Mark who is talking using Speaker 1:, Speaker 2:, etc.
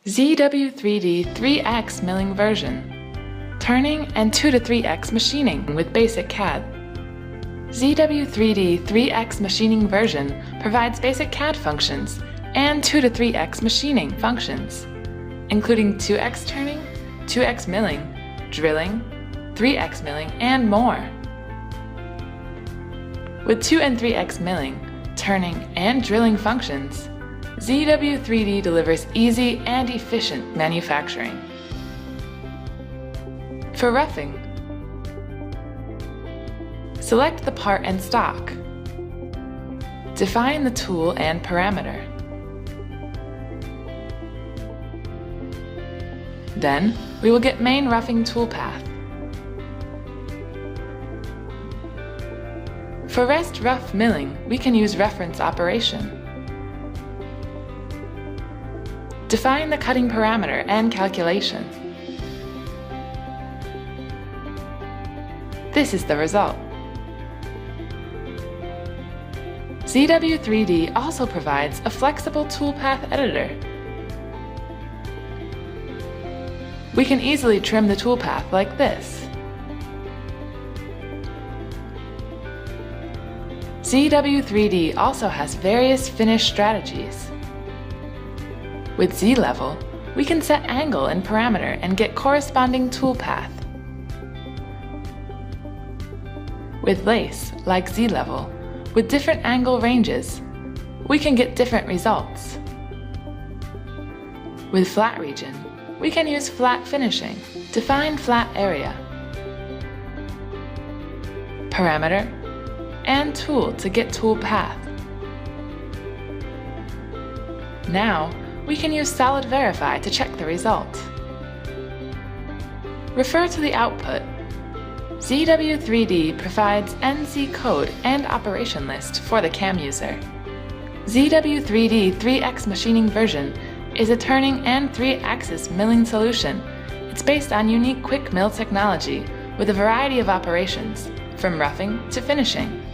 Speaker 1: ZW3D 3X milling version, turning and 2 to 3X machining with basic CAD. ZW3D 3X machining version provides basic CAD functions and 2 to 3X machining functions, including 2X turning, 2X milling, drilling, 3X milling, and more. With 2 and 3X milling, turning, and drilling functions, ZW3D delivers easy and efficient manufacturing. For roughing, select the part and stock. Define the tool and parameter. Then, we will get main roughing toolpath. For rest rough milling, we can use reference operation. Define the cutting parameter and calculation. This is the result. ZW3D also provides a flexible toolpath editor. We can easily trim the toolpath like this. ZW3D also has various finish strategies. With Z-level, we can set angle and parameter and get corresponding toolpath. With lace, like Z-level, with different angle ranges, we can get different results. With flat region, we can use flat finishing, define flat area, parameter, and tool to get tool path. Now, we can use solid verify to check the result. Refer to the output. ZW3D provides NC code and operation list for the CAM user. ZW3D 3X machining version is a turning and 3-axis milling solution. It's based on unique quick mill technology with a variety of operations, from roughing to finishing.